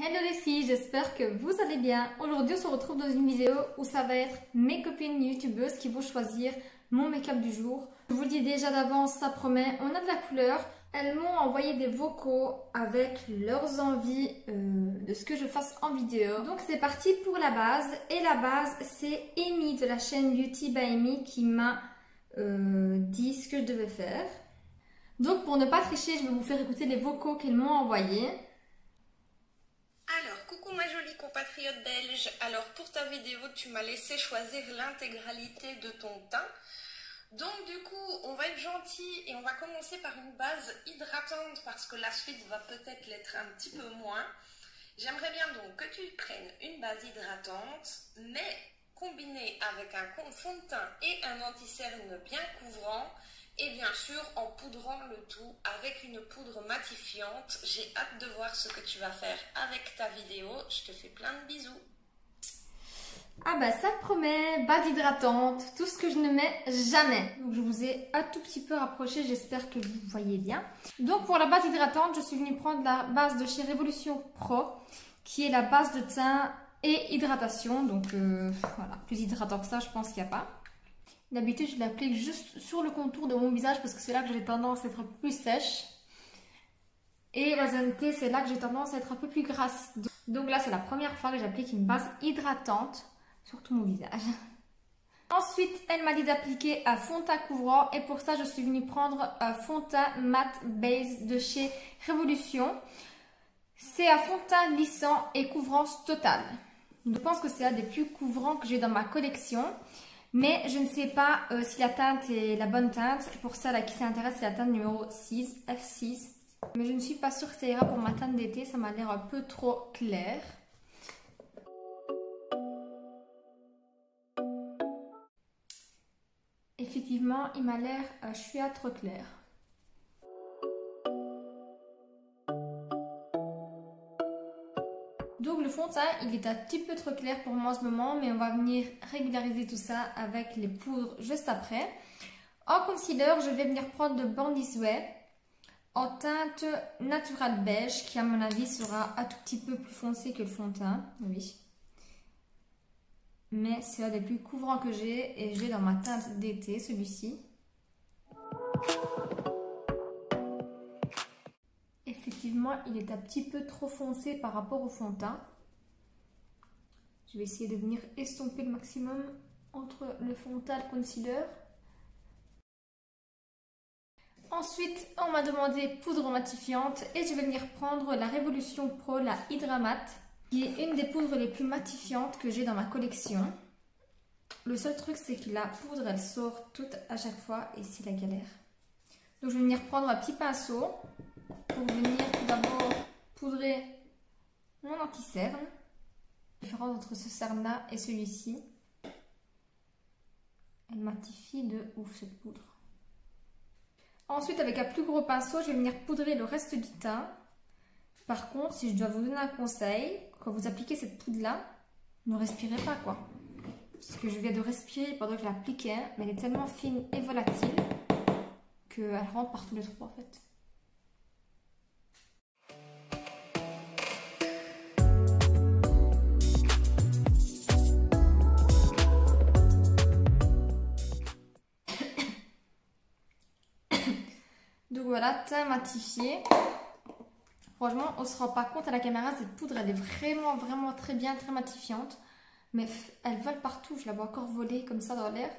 Hello les filles, j'espère que vous allez bien. Aujourd'hui on se retrouve dans une vidéo où ça va être mes copines youtubeuses qui vont choisir mon make-up du jour. Je vous le dis déjà d'avance, ça promet, on a de la couleur. Elles m'ont envoyé des vocaux avec leurs envies de ce que je fasse en vidéo. Donc c'est parti pour la base. Et la base c'est Amy de la chaîne Beauty by Amy qui m'a dit ce que je devais faire. Donc pour ne pas tricher, je vais vous faire écouter les vocaux qu'elles m'ont envoyés. Alors, coucou ma jolie compatriote belge. Alors, pour ta vidéo, tu m'as laissé choisir l'intégralité de ton teint. Donc, du coup, on va être gentil et on va commencer par une base hydratante parce que la suite va peut-être l'être un petit peu moins. J'aimerais bien donc que tu prennes une base hydratante, mais combinée avec un fond de teint et un anti-cerne bien couvrant. Et bien sûr, en poudrant le tout avec une poudre matifiante. J'ai hâte de voir ce que tu vas faire avec ta vidéo. Je te fais plein de bisous. Ah bah ça promet, base hydratante, tout ce que je ne mets jamais. Donc je vous ai un tout petit peu rapproché, j'espère que vous voyez bien. Donc pour la base hydratante, je suis venue prendre la base de chez Révolution Pro, qui est la base de teint et hydratation. Donc voilà, plus hydratant que ça, je pense qu'il n'y a pas. D'habitude, je l'applique juste sur le contour de mon visage parce que c'est là que j'ai tendance à être un peu plus sèche. Et la zone T, c'est là que j'ai tendance à être un peu plus grasse. Donc là, c'est la première fois que j'applique une base hydratante sur tout mon visage. Ensuite, elle m'a dit d'appliquer un fond de teint couvrant. Et pour ça, je suis venue prendre un fond de teint matte base de chez Révolution. C'est un fond de teint lissant et couvrance totale. Je pense que c'est un des plus couvrants que j'ai dans ma collection. Mais je ne sais pas si la teinte est la bonne teinte. Pour ça, là qui s'intéresse, c'est la teinte numéro 6, F6. Mais je ne suis pas sûre que ça ira pour ma teinte d'été. Ça m'a l'air un peu trop clair. Effectivement, il m'a l'air un chouïa trop clair. Donc le fond de teint, il est un petit peu trop clair pour moi en ce moment, mais on va venir régulariser tout ça avec les poudres juste après. En concealer, je vais venir prendre de Bandis Way en teinte Natural Beige, qui à mon avis sera un tout petit peu plus foncé que le fond de teint, oui. Mais c'est un des plus couvrants que j'ai, et j'ai dans ma teinte d'été, celui-ci. Effectivement, il est un petit peu trop foncé par rapport au fond de teint. Je vais essayer de venir estomper le maximum entre le fond de teint et le concealer. Ensuite, on m'a demandé poudre matifiante et je vais venir prendre la Révolution Pro, la Hydra Matte, qui est une des poudres les plus matifiantes que j'ai dans ma collection. Le seul truc, c'est que la poudre, elle sort toute à chaque fois et c'est la galère. Donc, je vais venir prendre un petit pinceau pour venir tout d'abord poudrer mon anti-cerne. La différence entre ce cerne-là et celui-ci, elle matifie de ouf cette poudre. Ensuite, avec un plus gros pinceau, je vais venir poudrer le reste du teint. Par contre, si je dois vous donner un conseil, quand vous appliquez cette poudre-là, ne respirez pas quoi. Parce que je viens de respirer pendant que je l'appliquais, mais elle est tellement fine et volatile qu'elle rentre par tous les trous en fait. Donc voilà, teint matifié. Franchement, on ne se rend pas compte à la caméra, cette poudre, elle est vraiment très bien, très matifiante. Mais elle vole partout, je la vois encore voler comme ça dans l'air.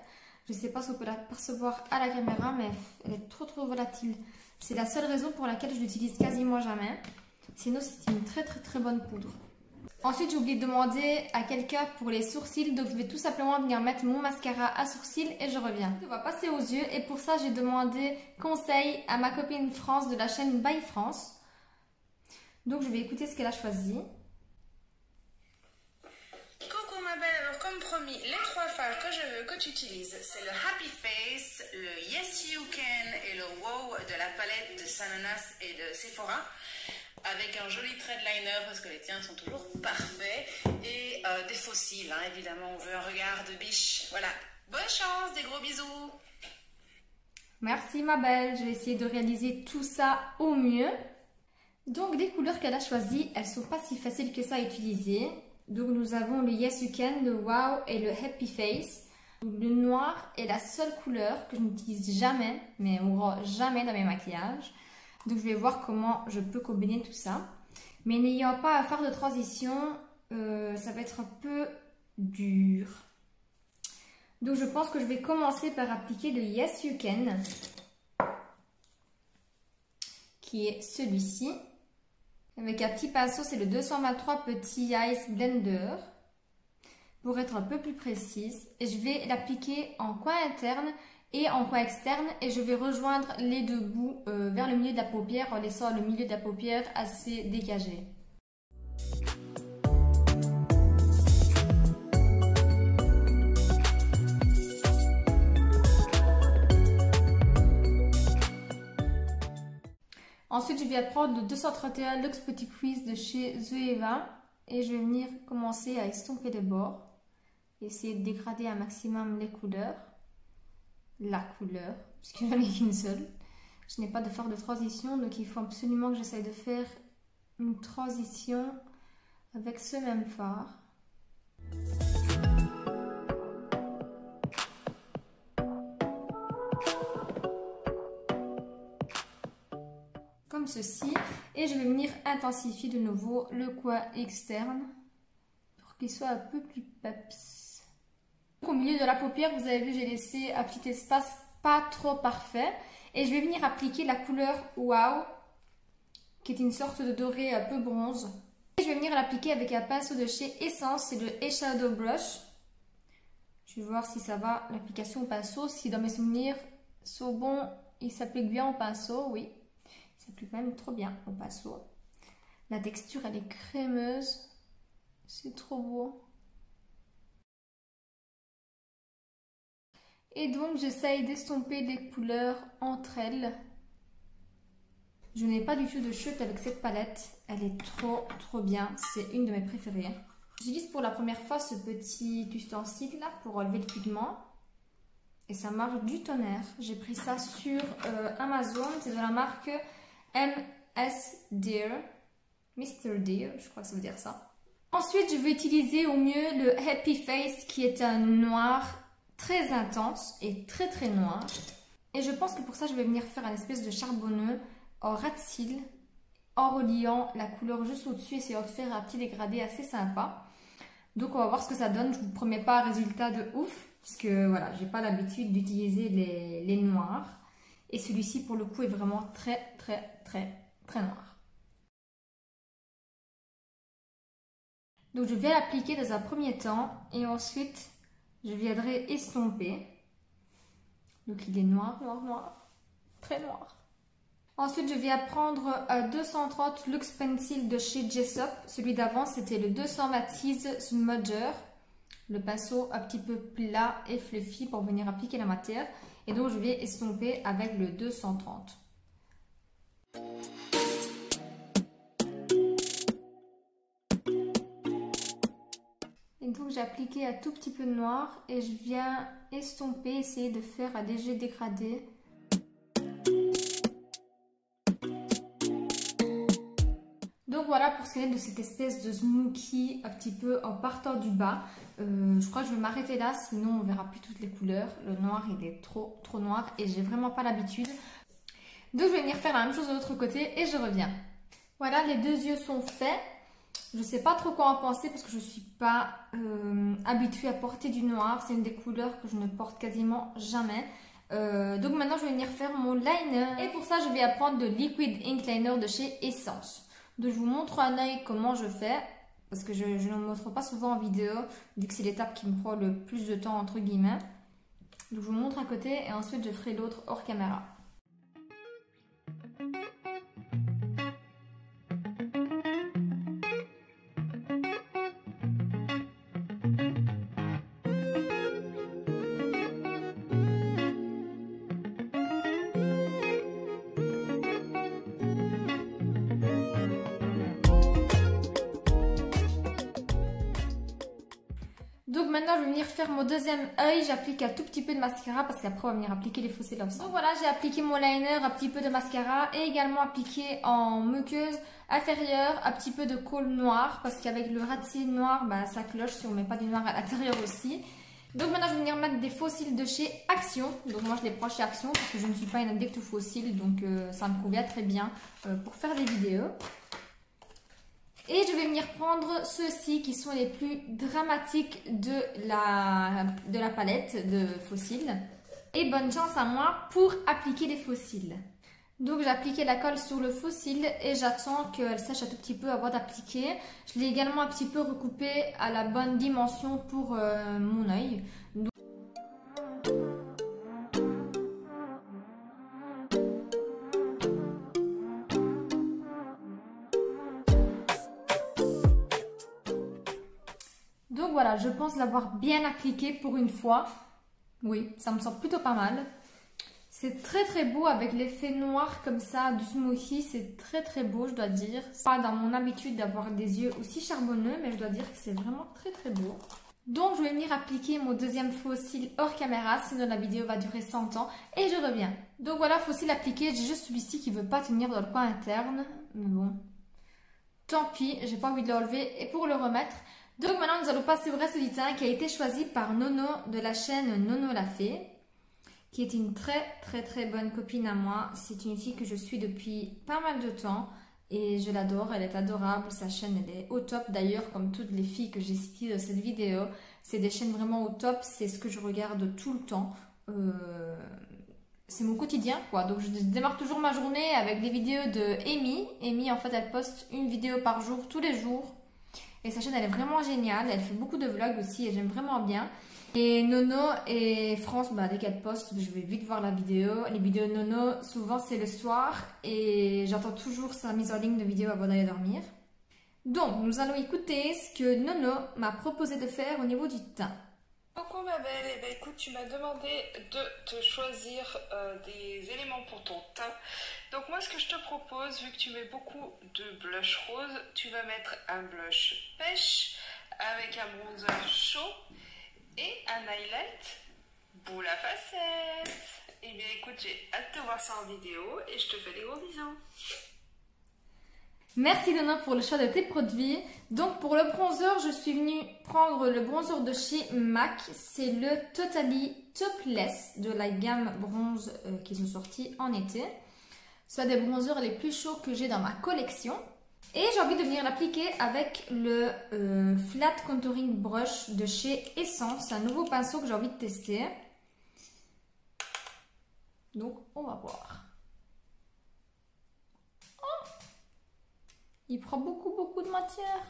Je ne sais pas si on peut la percevoir à la caméra, mais elle est trop volatile. C'est la seule raison pour laquelle je l'utilise quasiment jamais. Sinon, c'est une très bonne poudre. Ensuite, j'ai oublié de demander à quelqu'un pour les sourcils. Donc, je vais tout simplement venir mettre mon mascara à sourcils et je reviens. On va passer aux yeux. Et pour ça, j'ai demandé conseil à ma copine France de la chaîne By France. Donc, je vais écouter ce qu'elle a choisi. Coucou ma belle, alors comme promis, les trois fards que je veux que tu utilises, c'est le Happy Face, le Yes You Can et le Wow de la palette de Sanonas et de Sephora. Avec un joli threadliner parce que les tiens sont toujours parfaits. Et des faux cils, hein, évidemment, on veut un regard de biche. Voilà, bonne chance, des gros bisous. Merci ma belle, je vais essayer de réaliser tout ça au mieux. Donc les couleurs qu'elle a choisies, elles sont pas si faciles que ça à utiliser. Donc nous avons le Yes You Can, le Wow et le Happy Face. Le noir est la seule couleur que je n'utilise jamais, mais jamais dans mes maquillages. Donc je vais voir comment je peux combiner tout ça. Mais n'ayant pas à faire de transition, ça va être un peu dur. Donc je pense que je vais commencer par appliquer le Yes You Can, qui est celui-ci. Avec un petit pinceau, c'est le 223 Petit Ice Blender, pour être un peu plus précise. Et je vais l'appliquer en coin interne et en coin externe. Et je vais rejoindre les deux bouts vers le milieu de la paupière, en laissant le milieu de la paupière assez dégagé. Ensuite, je vais prendre le 231 Luxe Petit Crease de chez Zoeva et je vais venir commencer à estomper les bords. Essayer de dégrader un maximum les couleurs. La couleur, puisque j'en ai qu'une seule. Je n'ai pas de faire de transition, donc il faut absolument que j'essaye de faire une transition avec ce même fard. Comme ceci, et je vais venir intensifier de nouveau le coin externe pour qu'il soit un peu plus peps. Au milieu de la paupière, vous avez vu, j'ai laissé un petit espace pas trop parfait et je vais venir appliquer la couleur Wow, qui est une sorte de doré un peu bronze. Et je vais venir l'appliquer avec un pinceau de chez Essence, c'est le Eyeshadow Brush. Je vais voir si ça va, l'application au pinceau, si dans mes souvenirs sont bons, il s'applique bien au pinceau, oui. Il s'applique même trop bien au pinceau. La texture, elle est crémeuse. C'est trop beau. Et donc, j'essaye d'estomper les couleurs entre elles. Je n'ai pas du tout de chute avec cette palette. Elle est trop bien. C'est une de mes préférées. J'utilise pour la première fois ce petit ustensile là pour enlever le pigment. Et ça marche du tonnerre. J'ai pris ça sur Amazon. C'est de la marque MS Dear, Mr. Dear, je crois que ça veut dire ça. Ensuite, je vais utiliser au mieux le Happy Face qui est un noir très intense et très noir. Et je pense que pour ça, je vais venir faire un espèce de charbonneux en ras de cils en reliant la couleur juste au-dessus, essayant de faire un petit dégradé assez sympa. Donc, on va voir ce que ça donne. Je ne vous promets pas un résultat de ouf parce que voilà, j'ai pas l'habitude d'utiliser les noirs. Et celui-ci, pour le coup, est vraiment très noir. Donc, je vais l'appliquer dans un premier temps et ensuite, je viendrai estomper. Donc, il est noir, très noir. Ensuite, je vais prendre un 230 Luxe Pencil de chez Jessop. Celui d'avant, c'était le 200 Matisse Smudger. Le pinceau un petit peu plat et fluffy pour venir appliquer la matière. Et donc, je vais estomper avec le 230. Et donc, j'ai appliqué un tout petit peu de noir et je viens estomper, essayer de faire un léger dégradé. Donc voilà pour ce qui est de cette espèce de smoky un petit peu en partant du bas. Je crois que je vais m'arrêter là, sinon on verra plus toutes les couleurs. Le noir il est trop noir et j'ai vraiment pas l'habitude. Donc je vais venir faire la même chose de l'autre côté et je reviens. Voilà, les deux yeux sont faits. Je sais pas trop quoi en penser parce que je suis pas habituée à porter du noir. C'est une des couleurs que je ne porte quasiment jamais. Donc maintenant je vais venir faire mon liner. Et pour ça je vais prendre le Liquid Ink Liner de chez Essence. Donc je vous montre un œil comment je fais, parce que je ne montre pas souvent en vidéo, vu que c'est l'étape qui me prend le plus de temps entre guillemets. Donc je vous montre un côté et ensuite je ferai l'autre hors caméra. Donc maintenant je vais venir faire mon deuxième œil, j'applique un tout petit peu de mascara parce qu'après on va venir appliquer les fossiles ensemble. Donc voilà, j'ai appliqué mon liner, un petit peu de mascara et également appliqué en muqueuse inférieure un petit peu de colle noire parce qu'avec le ras de cils noir, bah, ça cloche si on met pas du noir à l'intérieur aussi. Donc maintenant je vais venir mettre des faux cils de chez Action. Donc moi je les prends chez Action parce que je ne suis pas une adepte aux faux cils, donc ça me convient très bien pour faire des vidéos. Et je vais venir prendre ceux-ci qui sont les plus dramatiques de la palette de faux cils. Et bonne chance à moi pour appliquer les faux cils. Donc j'ai appliqué la colle sur le faux cil et j'attends qu'elle sèche un tout petit peu avant d'appliquer. Je l'ai également un petit peu recoupé à la bonne dimension pour mon œil. Donc voilà, je pense l'avoir bien appliqué pour une fois. Oui, ça me semble plutôt pas mal. C'est très très beau avec l'effet noir comme ça du smoothie, c'est très très beau je dois dire. C'est pas dans mon habitude d'avoir des yeux aussi charbonneux, mais je dois dire que c'est vraiment très très beau. Donc je vais venir appliquer mon deuxième faux cil hors caméra, sinon la vidéo va durer 100 ans et je reviens. Donc voilà, faux cil appliqué, j'ai juste celui-ci qui veut pas tenir dans le coin interne, mais bon. Tant pis, j'ai pas envie de l'enlever et pour le remettre. Donc maintenant nous allons passer au reste du teint qui a été choisi par Nono de la chaîne Nono la Fée, qui est une très très très bonne copine à moi. C'est une fille que je suis depuis pas mal de temps et je l'adore, elle est adorable, sa chaîne elle est au top d'ailleurs comme toutes les filles que j'ai citées dans cette vidéo. C'est des chaînes vraiment au top, c'est ce que je regarde tout le temps. C'est mon quotidien quoi, donc je démarre toujours ma journée avec des vidéos de Amy. Amy en fait elle poste une vidéo par jour tous les jours. Et sa chaîne elle est vraiment géniale, elle fait beaucoup de vlogs aussi et j'aime vraiment bien. Et Nono et France, bah, dès qu'elle poste, je vais vite voir la vidéo. Les vidéos de Nono, souvent c'est le soir et j'attends toujours sa mise en ligne de vidéo avant d'aller dormir. Donc nous allons écouter ce que Nono m'a proposé de faire au niveau du teint. Coucou ma belle, eh ben, écoute, tu m'as demandé de te choisir des éléments pour ton teint. Donc moi ce que je te propose, vu que tu mets beaucoup de blush rose, tu vas mettre un blush pêche avec un bronzer chaud et un highlight boule à facettes. Eh bien écoute, j'ai hâte de voir ça en vidéo et je te fais des gros bisous. Merci Nono pour le choix de tes produits. Donc pour le bronzer, je suis venue prendre le bronzer de chez MAC. C'est le Totally Topless de la gamme bronze qu'ils ont sorti en été. Soit des bronzers les plus chauds que j'ai dans ma collection. Et j'ai envie de venir l'appliquer avec le Flat Contouring Brush de chez Essence. C'est un nouveau pinceau que j'ai envie de tester. Donc on va voir. Il prend beaucoup de matière.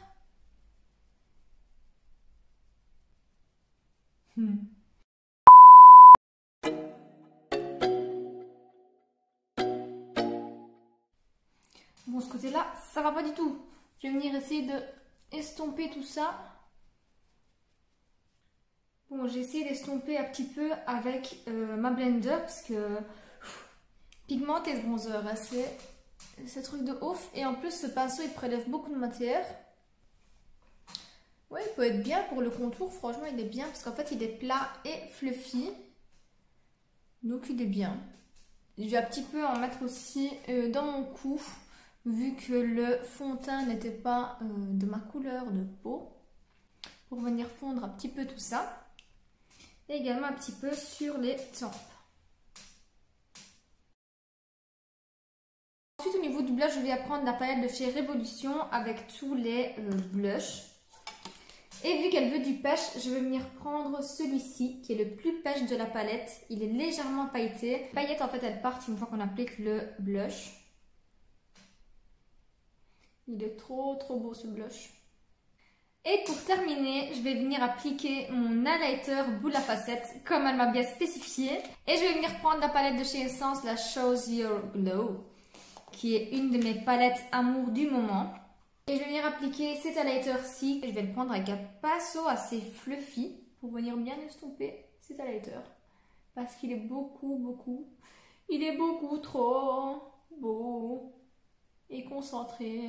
Bon, ce côté-là, ça va pas du tout. Je vais venir essayer de estomper tout ça. Bon, j'ai essayé d'estomper un petit peu avec ma blender parce que pigmenté ce bronzer, hein, c'est truc de ouf. Et en plus, ce pinceau, il prélève beaucoup de matière. Ouais, il peut être bien pour le contour. Franchement, il est bien parce qu'en fait, il est plat et fluffy. Donc, il est bien. Je vais un petit peu en mettre aussi dans mon cou, vu que le fond de teint n'était pas de ma couleur de peau. Pour venir fondre un petit peu tout ça. Et également un petit peu sur les tempes. Ensuite, au niveau du blush, je vais prendre la palette de chez Révolution avec tous les blushs. Et vu qu'elle veut du pêche, je vais venir prendre celui-ci qui est le plus pêche de la palette. Il est légèrement pailleté. Les paillettes, en fait, elles partent une fois qu'on applique le blush. Il est trop beau ce blush. Et pour terminer, je vais venir appliquer mon highlighter boule à facettes comme elle m'a bien spécifié. Et je vais venir prendre la palette de chez Essence, la Shows Your Glow, qui est une de mes palettes amour du moment. Et je vais venir appliquer cet highlighter-ci. Je vais le prendre avec un pinceau assez fluffy pour venir bien estomper cet highlighter. Parce qu'il est il est beaucoup trop beau et concentré.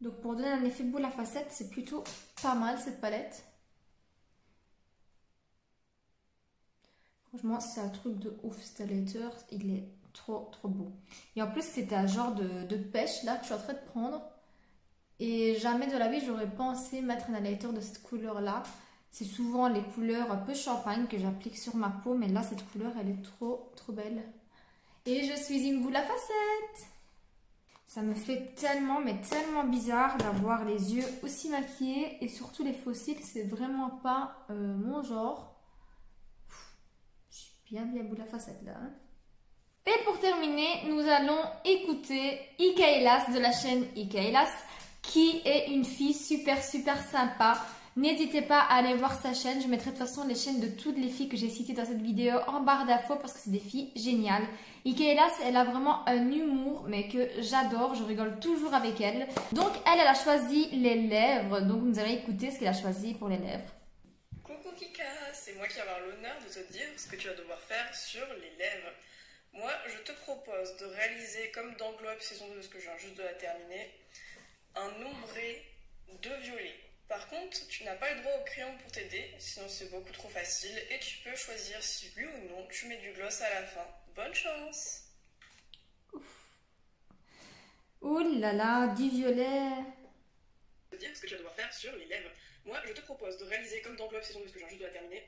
Donc pour donner un effet boule à facettes, c'est plutôt pas mal cette palette. Franchement, c'est un truc de ouf, cet highlighter, il est trop beau. Et en plus, c'était un genre de pêche là que je suis en train de prendre. Et jamais de la vie, j'aurais pensé mettre un highlighter de cette couleur là. C'est souvent les couleurs un peu champagne que j'applique sur ma peau, mais là, cette couleur, elle est trop belle. Et je suis une boule à facettes. Ça me fait tellement, mais tellement bizarre d'avoir les yeux aussi maquillés et surtout les faux cils, c'est vraiment pas mon genre. Je suis bien boule à facettes là. Hein. Et pour terminer, nous allons écouter Ikaelas de la chaîne Ikaelas, qui est une fille super sympa. N'hésitez pas à aller voir sa chaîne. Je mettrai de toute façon les chaînes de toutes les filles que j'ai citées dans cette vidéo en barre d'infos parce que c'est des filles géniales. Ikaelas, elle a vraiment un humour mais que j'adore. Je rigole toujours avec elle. Donc elle a choisi les lèvres. Donc nous allons écouter ce qu'elle a choisi pour les lèvres. Coucou Kika, c'est moi qui vais avoir l'honneur de te dire ce que tu vas devoir faire sur les lèvres. Moi, je te propose de réaliser, comme dans Glow Up saison 2, parce que je viens juste de la terminer, un ombré de violet. Par contre, tu n'as pas le droit au crayon pour t'aider, sinon c'est beaucoup trop facile, et tu peux choisir si oui ou non tu mets du gloss à la fin. Bonne chance! Ouh là là, du violet. Je vais te dire ce que tu vas devoir faire sur les lèvres. Moi, je te propose de réaliser, comme dans Glow Up saison 2, parce que je viens juste de la terminer,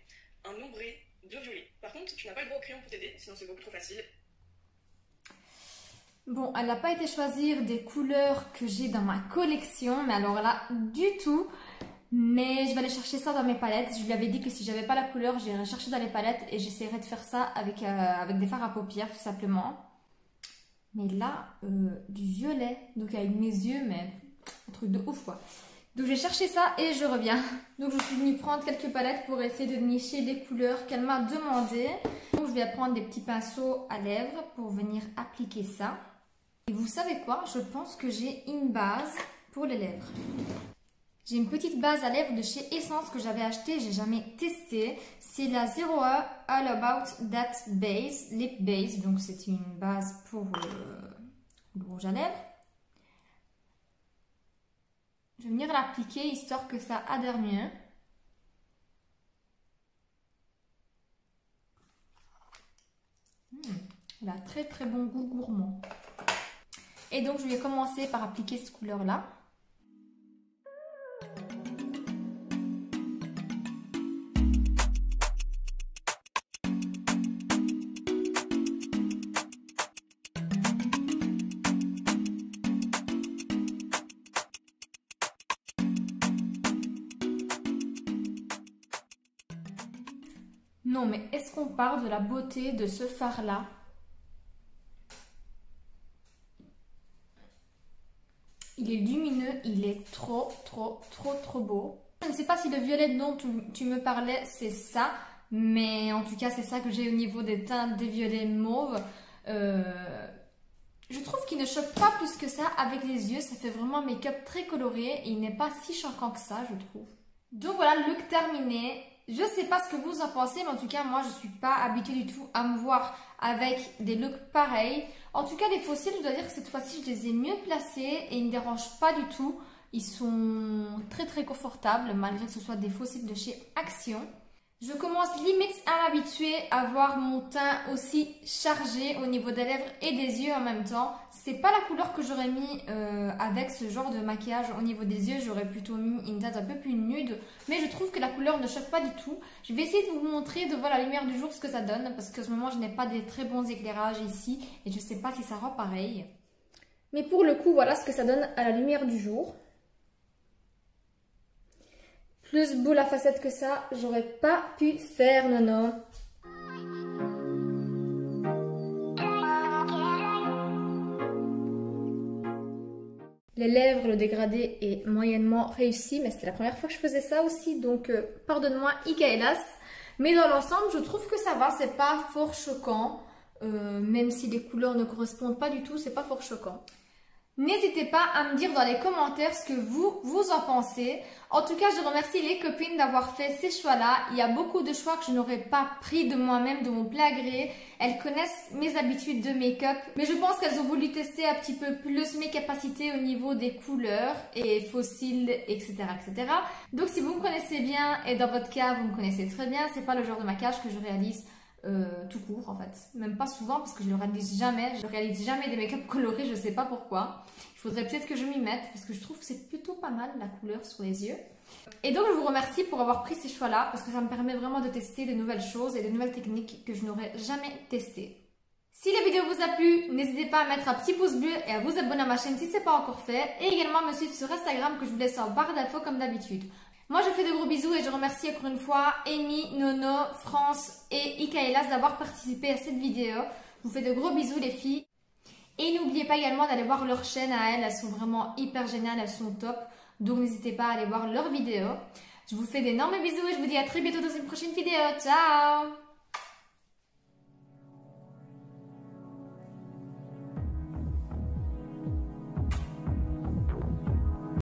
un ombré de violet. Par contre, tu n'as pas le droit au crayon pour t'aider, sinon c'est beaucoup trop facile. Bon, elle n'a pas été choisir des couleurs que j'ai dans ma collection, mais alors là, du tout. Mais je vais aller chercher ça dans mes palettes. Je lui avais dit que si j'avais pas la couleur, j'irais chercher dans les palettes et j'essaierai de faire ça avec des fards à paupières, tout simplement. Mais là, du violet, donc avec mes yeux, mais un truc de ouf, quoi. Donc je vais chercher ça et je reviens. Donc je suis venue prendre quelques palettes pour essayer de nicher les couleurs qu'elle m'a demandé. Donc je vais prendre des petits pinceaux à lèvres pour venir appliquer ça. Et vous savez quoi? Je pense que j'ai une base pour les lèvres. J'ai une petite base à lèvres de chez Essence que j'avais achetée, j'ai jamais testé. C'est la 01 All About That Base, Lip Base. Donc c'est une base pour le rouge à lèvres. Je vais venir l'appliquer histoire que ça adhère mieux. Elle a très bon goût gourmand. Et donc je vais commencer par appliquer cette couleur là. Non mais est-ce qu'on parle de la beauté de ce fard là? Il est lumineux, il est trop beau. Je ne sais pas si le violet dont tu me parlais, c'est ça. Mais en tout cas, c'est ça que j'ai au niveau des teintes des violets mauves. Je trouve qu'il ne choque pas plus que ça avec les yeux. Ça fait vraiment un make-up très coloré. Et il n'est pas si choquant que ça, je trouve. Donc voilà, look terminé. Je sais pas ce que vous en pensez, mais en tout cas, moi, je suis pas habituée du tout à me voir avec des looks pareils. En tout cas, les faux cils, je dois dire que cette fois-ci, je les ai mieux placés et ils ne dérangent pas du tout. Ils sont très confortables, malgré que ce soit des faux cils de chez Action. Je commence limite à m'habituer à voir mon teint aussi chargé au niveau des lèvres et des yeux en même temps. C'est pas la couleur que j'aurais mis avec ce genre de maquillage au niveau des yeux. J'aurais plutôt mis une teinte un peu plus nude. Mais je trouve que la couleur ne choque pas du tout. Je vais essayer de vous montrer devant la lumière du jour ce que ça donne. Parce qu'en ce moment, je n'ai pas des très bons éclairages ici. Et je sais pas si ça rend pareil. Mais pour le coup, voilà ce que ça donne à la lumière du jour. Plus boule à facettes que ça, j'aurais pas pu faire, non. Les lèvres, le dégradé est moyennement réussi, mais c'était la première fois que je faisais ça aussi, donc pardonne-moi Ikaelas. Mais dans l'ensemble, je trouve que ça va, c'est pas fort choquant, même si les couleurs ne correspondent pas du tout, c'est pas fort choquant. N'hésitez pas à me dire dans les commentaires ce que vous en pensez. En tout cas, je remercie les copines d'avoir fait ces choix-là. Il y a beaucoup de choix que je n'aurais pas pris de moi-même, de mon plein gré. Elles connaissent mes habitudes de make-up, mais je pense qu'elles ont voulu tester un petit peu plus mes capacités au niveau des couleurs et fossiles, etc., etc. Donc, si vous me connaissez bien et dans votre cas, vous me connaissez très bien, c'est pas le genre de maquillage que je réalise tout court en fait, même pas souvent parce que je le réalise jamais, des make-up colorés, je sais pas pourquoi. Il faudrait peut-être que je m'y mette parce que je trouve que c'est plutôt pas mal la couleur sur les yeux. Et donc je vous remercie pour avoir pris ces choix là parce que ça me permet vraiment de tester de nouvelles choses et de nouvelles techniques que je n'aurais jamais testées. Si la vidéo vous a plu, n'hésitez pas à mettre un petit pouce bleu et à vous abonner à ma chaîne si ce n'est pas encore fait, et également à me suivre sur Instagram que je vous laisse en barre d'infos comme d'habitude. Moi, je fais de gros bisous et je remercie encore une fois Amy, Nono, France et Ikaelas d'avoir participé à cette vidéo. Je vous fais de gros bisous les filles. Et n'oubliez pas également d'aller voir leur chaîne à elles. Elles sont vraiment hyper géniales, elles sont top. Donc n'hésitez pas à aller voir leurs vidéos. Je vous fais d'énormes bisous et je vous dis à très bientôt dans une prochaine vidéo. Ciao!